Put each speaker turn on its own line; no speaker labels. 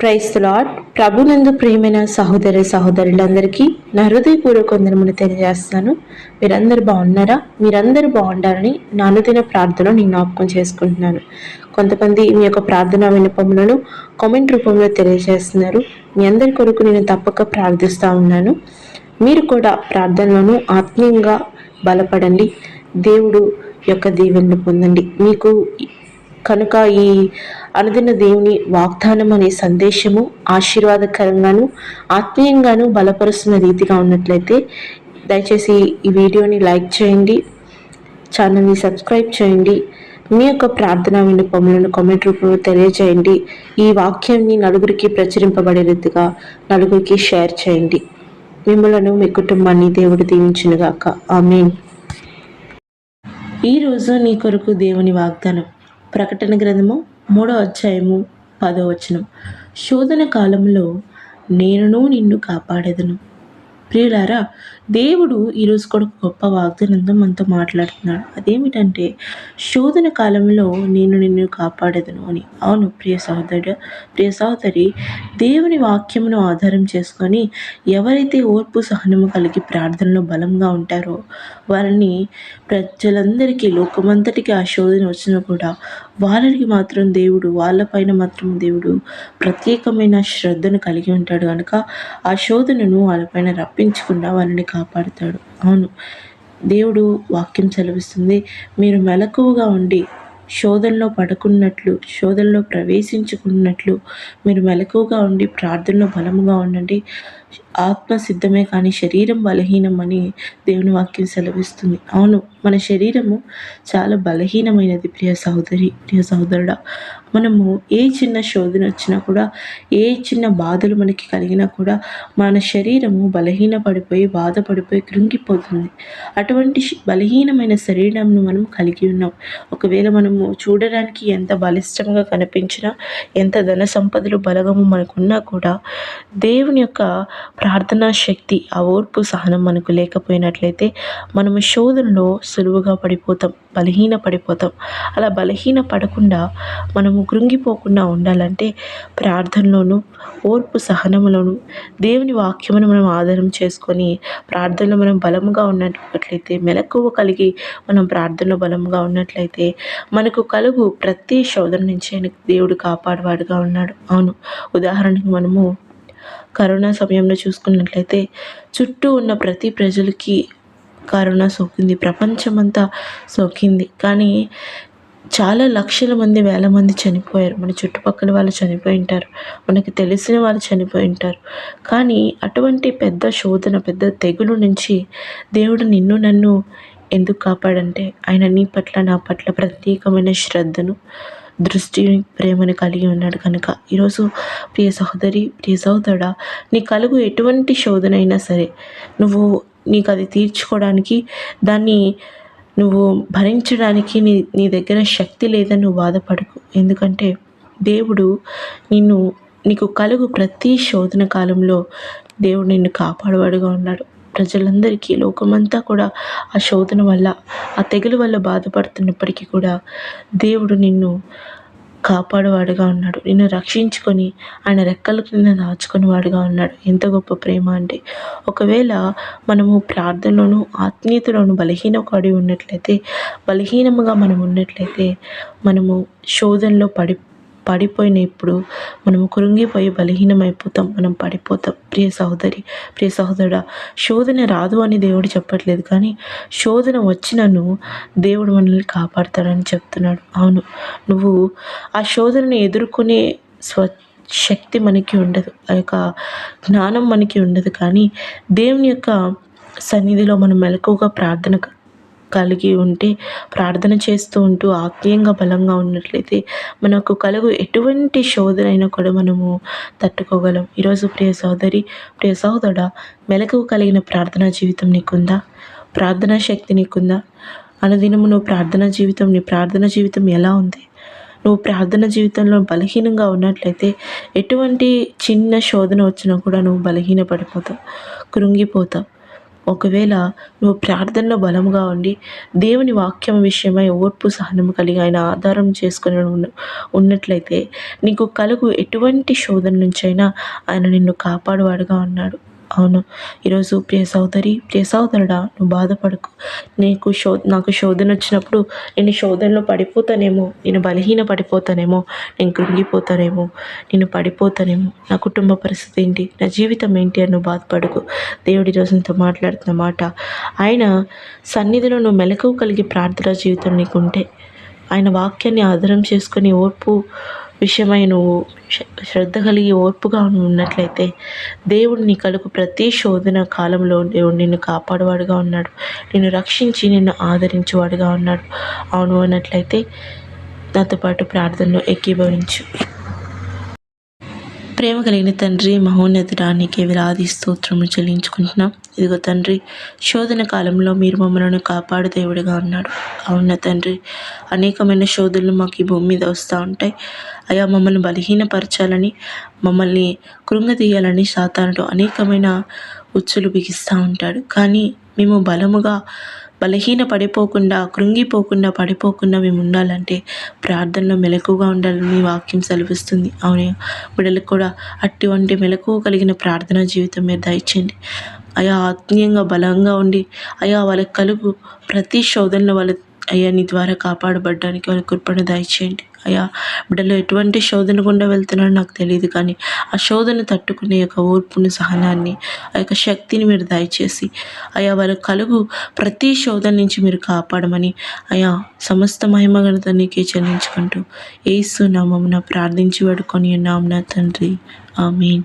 Praise the lord. ప్రభునందు ప్రియమైన సహోదరి సహోదరులందరికీ నా హృదయపూర్వక వందనములు తెలియజేస్తాను. మీరందరూ బాగున్నారా? మీరందరూ బాగుండాలని నా అనుదిన ప్రార్థన నేను జ్ఞాపకం చేసుకుంటున్నాను. కొంతమంది మీ యొక్క ప్రార్థన విన్నపములను కామెంట్ రూపంలో తెలియజేస్తున్నారు. మీ అందరి కొరకు నేను తప్పక ప్రార్థిస్తూ ఉన్నాను. మీరు కూడా ప్రార్థనలను ఆత్మీయంగా బలపడండి. దేవుడు యొక్క దీవెనలు పొందండి. మీకు కనుక ఈ అనుదిన దేవుని వాగ్దానం అనే సందేశము ఆశీర్వాదకరంగాను ఆత్మీయంగాను బలపరుస్తున్న రీతిగా ఉన్నట్లయితే దయచేసి ఈ వీడియోని లైక్ చేయండి, ఛానల్ని సబ్స్క్రైబ్ చేయండి. మీ యొక్క ప్రార్థన విన్నపములను కామెంట్ రూపంలో తెలియజేయండి. ఈ వాక్యాన్ని నలుగురికి ప్రచురింపబడే రీతిగా నలుగురికి షేర్ చేయండి. మిమ్మలను మీ కుటుంబాన్ని దేవుడు దీవించునుగాక. ఆమేన్. ఈరోజు నీ కొరకు దేవుని వాగ్దానం ప్రకటన గ్రంథము 3వ అధ్యాయము 10వ వచనం. శోధన కాలంలో నేనును నిన్ను కాపాడెదను. ప్రియులారా, దేవుడు ఈరోజు కూడా గొప్ప వాగ్దానంతో మనతో మాట్లాడుతున్నాడు. అదేమిటంటే శోధన కాలంలో నేను నిన్ను కాపాడేదను అని. అవును ప్రియ సహోదరి, దేవుని వాక్యమును ఆధారం చేసుకొని ఎవరైతే ఓర్పు సహనము కలిగి ప్రార్థనలో బలంగా ఉంటారో వారిని ప్రజలందరికీ లోకమంతటికి ఆ శోధన వచ్చినా కూడా వాళ్ళపైన మాత్రం దేవుడు ప్రత్యేకమైన శ్రద్ధను కలిగి ఉంటాడు కనుక ఆ శోధనను వాళ్ళపైన రప్పించకుండా వాళ్ళని కాపాడుతాడు. అవును, దేవుడు వాక్యం సెలవిస్తుంది, మీరు మెలకువగా ఉండి శోధనలో పడుకున్నట్లు, శోధనలో ప్రవేశించుకున్నట్లు మీరు మెలకువగా ఉండి ప్రార్థనలో బలముగా ఉండండి. ఆత్మ సిద్ధమే కానీ శరీరం బలహీనం అని దేవుని వాక్యం సెలవిస్తుంది. అవును, మన శరీరము చాలా బలహీనమైనది ప్రియ సహోదరుడా. మనము ఏ చిన్న శోధన వచ్చినా కూడా, ఏ చిన్న బాధలు మనకి కలిగినా కూడా మన శరీరము బలహీనపడిపోయి బాధపడిపోయి కృంగిపోతుంది. అటువంటి బలహీనమైన శరీరంను మనం కలిగి ఉన్నాం. ఒకవేళ మనము చూడడానికి ఎంత బలిష్టంగా కనిపించినా, ఎంత ధన సంపదలు బలగము మనకున్నా కూడా దేవుని యొక్క ప్రార్థనా శక్తి, ఆ ఓర్పు సహనం మనకు లేకపోయినట్లయితే మనము శోధనలో సులువుగా పడిపోతాం, బలహీన పడిపోతాం. అలా బలహీన పడకుండా మనము కృంగిపోకుండా ఉండాలంటే ప్రార్థనలోను ఓర్పు సహనంలోను దేవుని వాక్యమును మనం ఆధారం చేసుకొని ప్రార్థనలో మనం బలముగా ఉన్నట్లయితే, మెలకువ కలిగి మనం ప్రార్థనలో బలముగా ఉన్నట్లయితే మనకు కలుగు ప్రతి శోధన నుంచి దేవుడు కాపాడువాడుగా ఉన్నాడు. అవును, ఉదాహరణకు మనము కరోనా సమయంలో చూసుకున్నట్లయితే చుట్టూ ఉన్న ప్రతి ప్రజలకి కరోనా సోకింది, ప్రపంచమంతా సోకింది. కానీ చాలా లక్షల మంది, వేల మంది చనిపోయారు. మన చుట్టుపక్కల వాళ్ళు చనిపోయి ఉంటారు, మనకి తెలిసిన వాళ్ళు చనిపోయి ఉంటారు. కానీ అటువంటి పెద్ద శోధన, పెద్ద తెగులు నుంచి దేవుడు నిన్ను నన్ను ఎందుకు కాపాడంటే ఆయన నీ పట్ల నా పట్ల ప్రత్యేకమైన శ్రద్ధను, దృష్టిని, ప్రేమను కలిగి ఉన్నాడు కనుక. ఈరోజు ప్రియ సహోదరుడా, నీ కలుగు ఎటువంటి శోధన అయినా సరే నీకు అది తీర్చుకోవడానికి, దాన్ని నువ్వు భరించడానికి నీ దగ్గర శక్తి లేదని నువ్వు బాధపడకు. ఎందుకంటే దేవుడు నీకు కలుగు ప్రతి శోధన కాలంలో దేవుడు నిన్ను కాపాడువాడుగా ఉన్నాడు. ప్రజలందరికీ, లోకమంతా కూడా ఆ శోధన వల్ల, ఆ తెగులు వల్ల బాధపడుతున్నప్పటికీ కూడా దేవుడు నిన్ను కాపాడువాడుగా ఉన్నాడు. నిన్ను రక్షించుకొని ఆయన రెక్కల కింద దాచుకుని వాడుగా ఉన్నాడు. ఎంత గొప్ప ప్రేమ అంటే, ఒకవేళ మనము ప్రార్థనలోను ఆత్మీయతలోను బలహీనముగా మనం ఉన్నట్లయితే మనము శోధనలో పడిపోయినప్పుడు మనము కృంగిపోయి బలహీనమైపోతాం, మనం పడిపోతాం. ప్రియ సహోదరుడా, శోధన రాదు అని దేవుడు చెప్పట్లేదు, కానీ శోధన వచ్చినను దేవుడు మనల్ని కాపాడుతాడని చెప్తున్నాడు. అవును, నువ్వు ఆ శోధనను ఎదుర్కొనే శక్తి మనకి ఉండదు, ఆ యొక్క జ్ఞానం మనకి ఉండదు. కానీ దేవుని యొక్క సన్నిధిలో మనం మెలకువగా ప్రార్థన కలిగి ఉంటే, ప్రార్థన చేస్తూ ఉంటూ ఆత్మీయంగా బలంగా ఉన్నట్లయితే మనకు కలుగు ఎటువంటి శోధన అయినా కూడా మనము తట్టుకోగలం. ఈరోజు ప్రియ సహోదరుడా, మెలకువ కలిగిన ప్రార్థనా జీవితం నీకుందా? ప్రార్థనా శక్తి నీకుందా? అనుదినము నీ ప్రార్థనా జీవితం ఎలా ఉంది? నువ్వు ప్రార్థన జీవితంలో బలహీనంగా ఉన్నట్లయితే ఎటువంటి చిన్న శోధన వచ్చినా కూడా నువ్వు బలహీన పడిపోతావు, కృంగిపోతావు. ఒకవేళ నువ్వు ప్రార్థనలో బలముగా ఉండి దేవుని వాక్యం విషయమై ఓర్పు సహనము కలిగి ఆయన ఆధారం చేసుకుని ఉన్నట్లయితే నీకు కలుగు ఎటువంటి శోధన నుంచైనా ఆయన నిన్ను కాపాడువాడుగా ఉన్నాడు. అవును. ఈరోజు ప్రియ సహోదరుడా, నువ్వు బాధపడకు. నాకు శోధన వచ్చినప్పుడు నేను శోధనలో పడిపోతానేమో, నేను బలహీన పడిపోతానేమో, నేను కృంగిపోతానేమో, నేను పడిపోతానేమో, నా కుటుంబ పరిస్థితి ఏంటి, నా జీవితం ఏంటి అని నువ్వు బాధపడకు. దేవుడు ఈరోజు నీతో మాట్లాడుతున్న మాట, ఆయన సన్నిధిలో నువ్వు మెలకువ కలిగి ప్రార్థనా జీవితం నీకుంటే, ఆయన వాక్యాన్ని ఆధారం చేసుకొని ఓర్పు విషయమై నువ్వు శ్రద్ధ కలిగి ఓర్పుగా ఉన్నట్లయితే దేవుడు నీ కలుగు ప్రతి శోధన కాలంలో దేవుడు నిన్ను కాపాడువాడుగా ఉన్నాడు. నిన్ను రక్షించి నిన్ను ఆదరించేవాడుగా ఉన్నాడు. అవును అన్నట్లయితే నాతో పాటు ప్రార్థనలో ఏకీభవించు. ప్రేమ కలిగిన తండ్రి, మహోన్నతుడా, నీకే వేలాది స్తోత్రములు చెల్లించుకుంటున్నాం. ఇదిగో తండ్రి, శోధన కాలంలో మీరు మమ్మల్ని కాపాడు దేవుడిగా ఉన్నాడు. అవునా తండ్రి, అనేకమైన శోధనలు మాకు ఈ భూమి మీద వస్తూ ఉంటాయి. అయా, మమ్మల్ని బలహీనపరచాలని, మమ్మల్ని కృంగతీయాలని సాతానుడు అనేకమైన ఉచ్చులు బిగిస్తూ ఉంటాడు. కానీ మేము బలహీన పడిపోకుండా, కృంగిపోకుండా, పడిపోకుండా మేము ఉండాలంటే ప్రార్థనలో మెలకుగా ఉండాలని వాక్యం సెలవిస్తుంది. అవును, బిడ్డలకు కూడా అటువంటి మెలకువ కలిగిన ప్రార్థనా జీవితం మీరు దయచేయండి. అయా, ఆత్మీయంగా బలంగా ఉండి, అయా వాళ్ళకి కలుగు ప్రతి శోధనలో వాళ్ళ అయ్యా నీ ద్వారా కాపాడబడ్డానికి వాళ్ళ కృపను దయచేయండి. అయ్యా, బిడ్డలు ఎటువంటి శోధన గుండా వెళ్తున్నారో నాకు తెలియదు, కానీ ఆ శోధన తట్టుకునే యొక్క ఓర్పుని, సహనాన్ని, ఆ యొక్క శక్తిని మీరు దయచేసి అయా వాళ్ళ కలుగు ప్రతి శోధన నుంచి మీరు కాపాడమని అయా సమస్త మహిమ ఘనత నీకే చెల్లించుకుంటూ యేసు నామమున ప్రార్థించి వేడుకొని ఉన్నాం నా తండ్రి. ఆమేన్.